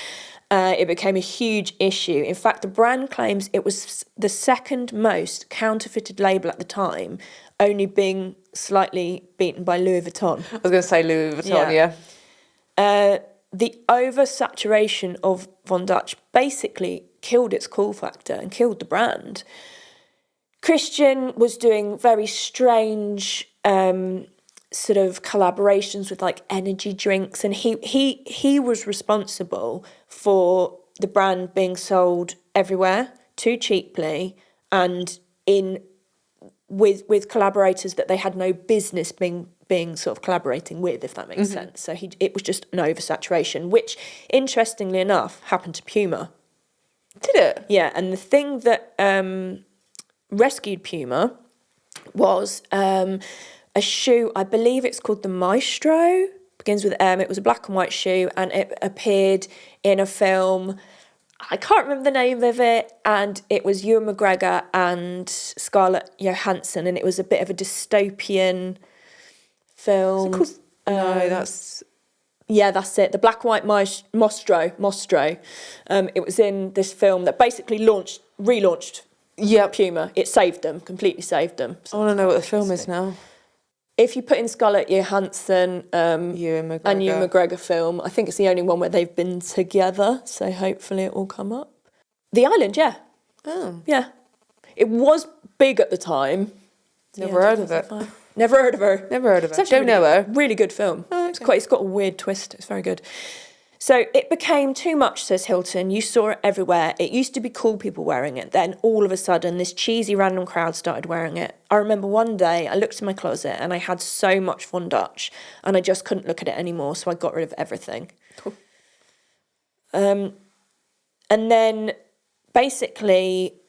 It became a huge issue. In fact, the brand claims it was the second most counterfeited label at the time, only being slightly beaten by Louis Vuitton. I was going to say Louis Vuitton, yeah. The oversaturation of Von Dutch basically killed its cool factor and killed the brand. Christian was doing very strange sort of collaborations with like energy drinks, and he was responsible for the brand being sold everywhere, too cheaply, and with collaborators that they had no business being sort of collaborating with, if that makes sense. So it was just an oversaturation, which, interestingly enough, happened to Puma. Did it? Yeah, and the thing that rescued Puma was a shoe, I believe it's called the Maestro, begins with M. It was a black and white shoe, and it appeared in a film, I can't remember the name of it, and it was Ewan McGregor and Scarlett Johansson, and it was a bit of a dystopian film. No, that's... Yeah, that's it. The black and white Mostro. It was in this film that basically relaunched Puma. It saved them, completely saved them. I want to know what the film is now. If you put in Scarlett Johansson Ewan McGregor film, I think it's the only one where they've been together, so hopefully it will come up. The Island, yeah. Oh. Yeah. It was big at the time. Never heard of it. Never heard of her. Never heard of It's it. actually Don't know her. Really good film. Oh, okay. It's got a weird twist. It's very good. So it became too much, says Hilton. You saw it everywhere. It used to be cool people wearing it. Then all of a sudden, this cheesy random crowd started wearing it. I remember one day I looked in my closet and I had so much Von Dutch and I just couldn't look at it anymore. So I got rid of everything. Cool. And then basically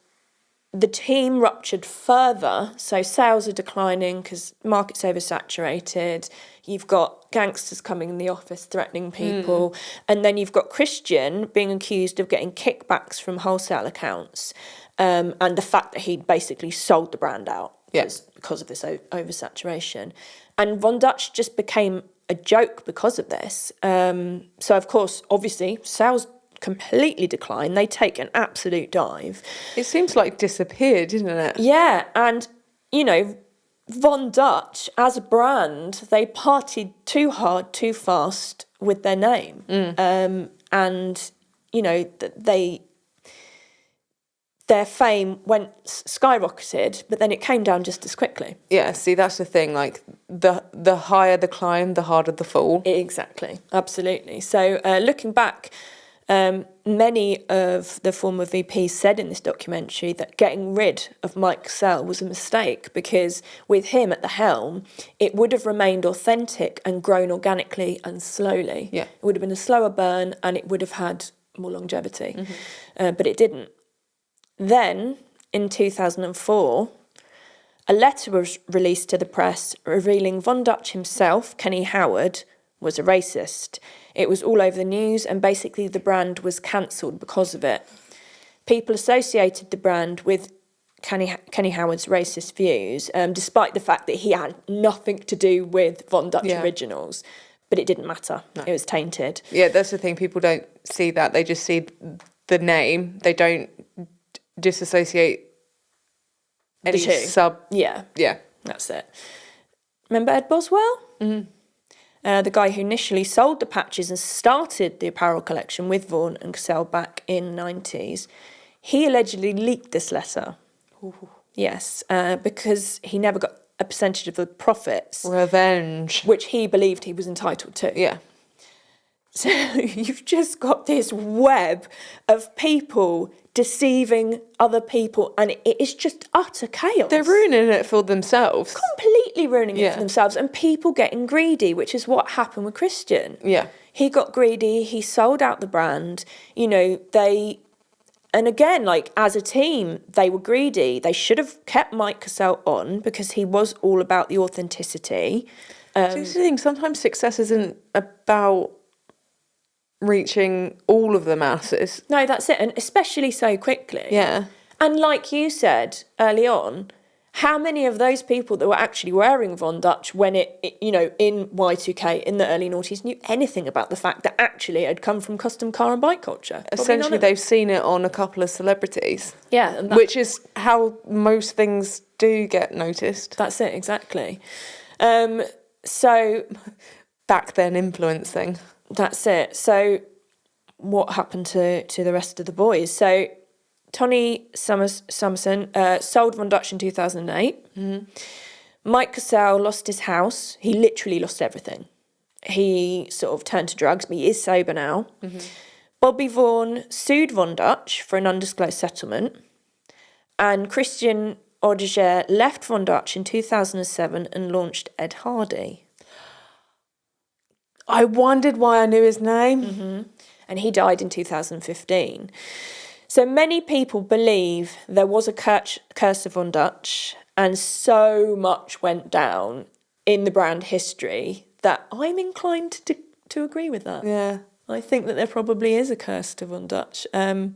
the team ruptured further. So sales are declining because market's oversaturated. You've got gangsters coming in the office threatening people. And then you've got Christian being accused of getting kickbacks from wholesale accounts. And the fact that he'd basically sold the brand out because of this oversaturation. And Von Dutch just became a joke because of this. So, of course, obviously, sales completely decline. They take an absolute dive. It seems like disappeared, didn't it? Yeah, and, you know, Von Dutch, as a brand, they partied too hard, too fast with their name. And, you know, their fame skyrocketed, but then it came down just as quickly. Yeah, see, that's the thing. Like, the higher the climb, the harder the fall. Exactly, absolutely. So looking back, many of the former VPs said in this documentary that getting rid of Mike Cassell was a mistake because with him at the helm, it would have remained authentic and grown organically and slowly. Yeah. It would have been a slower burn and it would have had more longevity, but it didn't. Then, in 2004, a letter was released to the press revealing Von Dutch himself, Kenny Howard, was a racist. It was all over the news and basically the brand was cancelled because of it. People associated the brand with Kenny Howard's racist views, despite the fact that he had nothing to do with Von Dutch originals. But it didn't matter. No. It was tainted. Yeah, that's the thing. People don't see that. They just see the name. They don't disassociate any sub. Yeah. Yeah. That's it. Remember Ed Boswell? The guy who initially sold the patches and started the apparel collection with Vaughn and Cassell back in the 90s. He allegedly leaked this letter. Ooh. Yes, because he never got a percentage of the profits. Revenge. Which he believed he was entitled to. Yeah. So you've just got this web of people deceiving other people and it is just utter chaos. They're ruining it for themselves. Completely ruining it for themselves and people getting greedy, which is what happened with Christian. Yeah. He got greedy, he sold out the brand, you know, and again, like, as a team, they were greedy. They should have kept Mike Cassell on because he was all about the authenticity. That's the thing, sometimes success isn't about reaching all of the masses. No, that's it, and especially so quickly. Yeah. And like you said early on, how many of those people that were actually wearing Von Dutch when it you know, in Y2K, in the early noughties, knew anything about the fact that actually it had come from custom car and bike culture? Essentially, they've seen it on a couple of celebrities. Yeah. Which is how most things do get noticed. That's it, exactly. So... Back then, influencing. That's it. So what happened to the rest of the boys? So Tonny Sørensen sold Von Dutch in 2008. Mike Cassell lost his house. He literally lost everything. He sort of turned to drugs, but he is sober now. Bobby Vaughn sued Von Dutch for an undisclosed settlement, and Christian Audigier left Von Dutch in 2007 and launched Ed Hardy. I wondered why I knew his name. Mm-hmm. And he died in 2015. So many people believe there was a curse of Von Dutch, and so much went down in the brand history that I'm inclined to agree with that. Yeah. I think that there probably is a curse to Von Dutch. After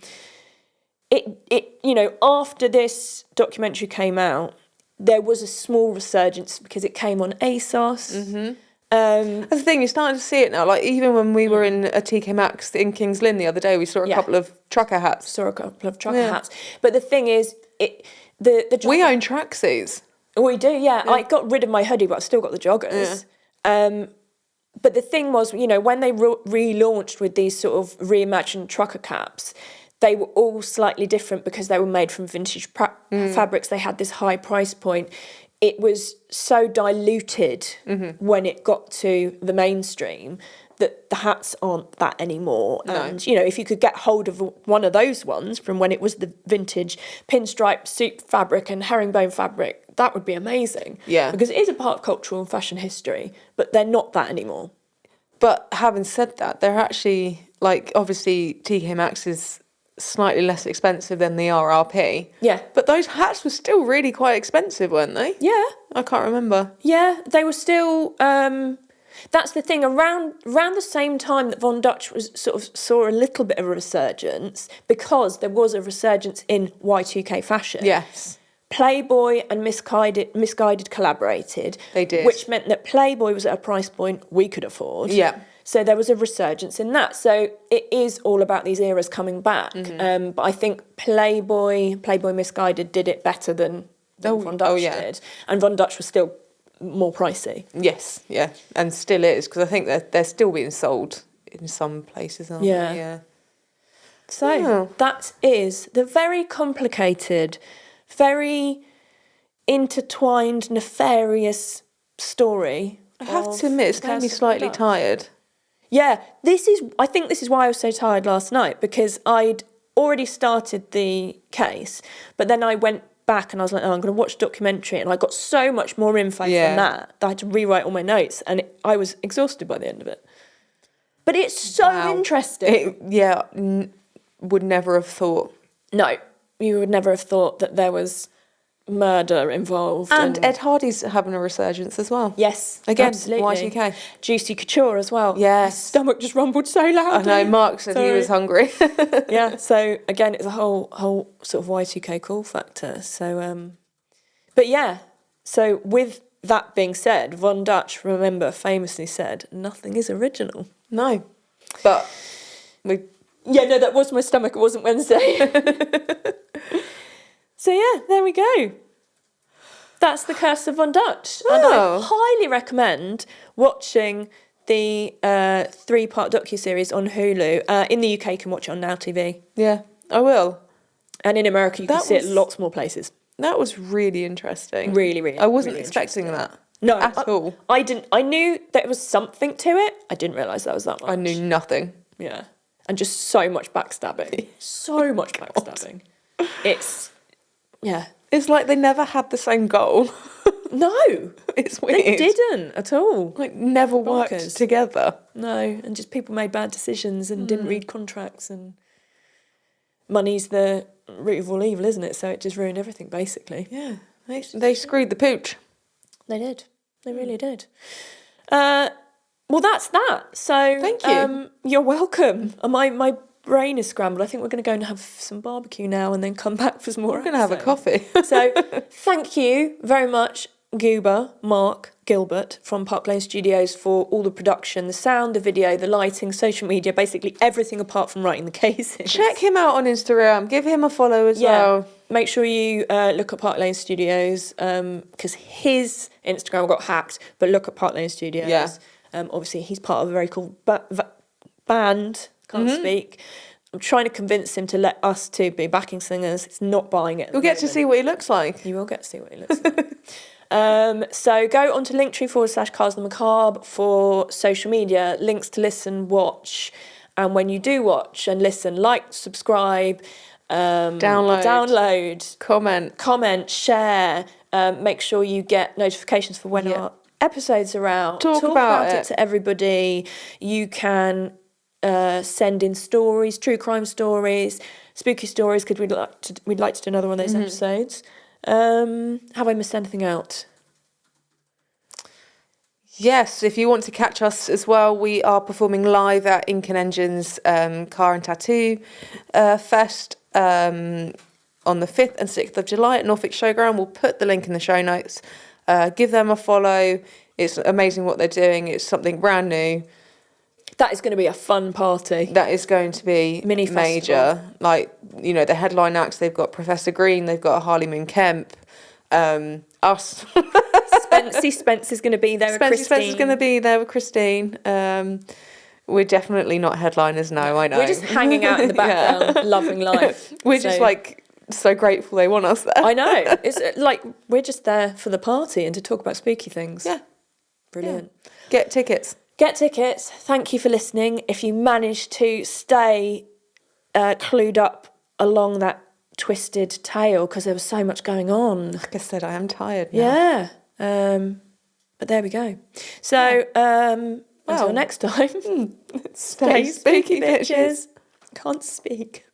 this documentary came out, there was a small resurgence because it came on ASOS. Mm-hmm. That's the thing, you're starting to see it now. Like, even when we were in a TK Maxx in Kings Lynn the other day, we saw a couple of trucker hats. Hats. But the thing is, we own tracksuits. We do, yeah. I got rid of my hoodie, but I've still got the joggers. Yeah. But the thing was, when they relaunched with these sort of reimagined trucker caps, they were all slightly different because they were made from vintage fabrics. They had this high price point. It was so diluted when it got to the mainstream that the hats aren't that anymore. No. And, if you could get hold of one of those ones from when it was the vintage pinstripe suit fabric and herringbone fabric, that would be amazing. Yeah. Because it is a part of cultural and fashion history, but they're not that anymore. But having said that, they're actually, obviously TK Maxx is slightly less expensive than the RRP. Yeah. But those hats were still really quite expensive, weren't they? Yeah. I can't remember. Yeah, they were still... that's the thing, around the same time that Von Dutch was sort of saw a little bit of a resurgence, because there was a resurgence in Y2K fashion. Yes. Playboy and Misguided collaborated. They did. Which meant that Playboy was at a price point we could afford. Yeah. So there was a resurgence in that. So it is all about these eras coming back. Mm-hmm. But I think Playboy Misguided did it better than Von Dutch did. And Von Dutch was still more pricey. Yes, yeah. And still is, because I think they're still being sold in some places, aren't they? Yeah. So that is the very complicated, very intertwined, nefarious story. I have to admit, it's made me slightly tired. Yeah, I think this is why I was so tired last night, because I'd already started the case, but then I went back and I was like, I'm going to watch a documentary, and I got so much more info from that I had to rewrite all my notes, and I was exhausted by the end of it. But it's so interesting. Would never have thought. No, you would never have thought that there was murder involved. And Ed Hardy's having a resurgence as well. Yes, again, absolutely. Y2K. Juicy Couture as well. Yes. His stomach just rumbled so loudly. I know, Mark said he was hungry. Yeah, so again, it's a whole sort of Y2K cool factor. So, but yeah, so with that being said, Von Dutch, remember, famously said, nothing is original. No, but Yeah, no, that was my stomach, it wasn't Wednesday. So yeah, there we go. That's The Curse of Von Dutch. And I highly recommend watching the 3-part docuseries on Hulu. In the UK, you can watch it on Now TV. Yeah, I will. And in America, you can see it lots more places. That was really interesting. Really, really. I wasn't really expecting that. No, at all. I didn't. I knew there was something to it. I didn't realise that was that much. I knew nothing. Yeah. And just so much backstabbing. So much backstabbing. It's like they never had the same goal. No. It's weird. They didn't at all. Never worked together. No, and just people made bad decisions and didn't read contracts, and money's the root of all evil, isn't it? So it just ruined everything, basically. Yeah. They screwed the pooch. They did. They really did. Well, that's that. So thank you. You're welcome. My brain is scrambled. I think we're going to go and have some barbecue now and then come back for some more. We're going to have a coffee. So thank you very much, Goober, Mark, Gilbert from Park Lane Studios, for all the production, the sound, the video, the lighting, social media, basically everything apart from writing the cases. Check him out on Instagram. Give him a follow as well. Make sure you look at Park Lane Studios, because his Instagram got hacked, but look at Park Lane Studios. Yeah. Obviously, he's part of a very cool band. Can't speak. I'm trying to convince him to let us two be backing singers. It's not buying it. You'll get to see what he looks like. You will get to see what he looks like. So go on to linktree/Cars the Macabre for social media, links to listen, watch, And when you do watch and listen, like, subscribe, download, comment, share. Make sure you get notifications for when our episodes are out. Talk about it to everybody. You can send in stories, true crime stories, spooky stories, because we'd like to do another one of those episodes. Have I missed anything out? Yes, if you want to catch us as well, we are performing live at Ink and Engine's Car and Tattoo Fest on the 5th and 6th of July at Norfolk Showground. We'll put the link in the show notes. Give them a follow. It's amazing what they're doing. It's something brand new. That is going to be a fun party. That is going to be major. Festival. Like, you know, the headline acts, they've got Professor Green, they've got Harley Moon Kemp, us. Spence is going to be there with Christine. Spence is going to be there with Christine. We're definitely not headliners, no, I know. We're just hanging out in the background, loving life. We're just like so grateful they want us there. I know. It's like we're just there for the party and to talk about spooky things. Yeah. Brilliant. Yeah. Get tickets. Get tickets. Thank you for listening. If you manage to stay clued up along that twisted tale, because there was so much going on. Like I said, I am tired now. Yeah. But there we go. So until next time, stay spooky, bitches. Can't speak.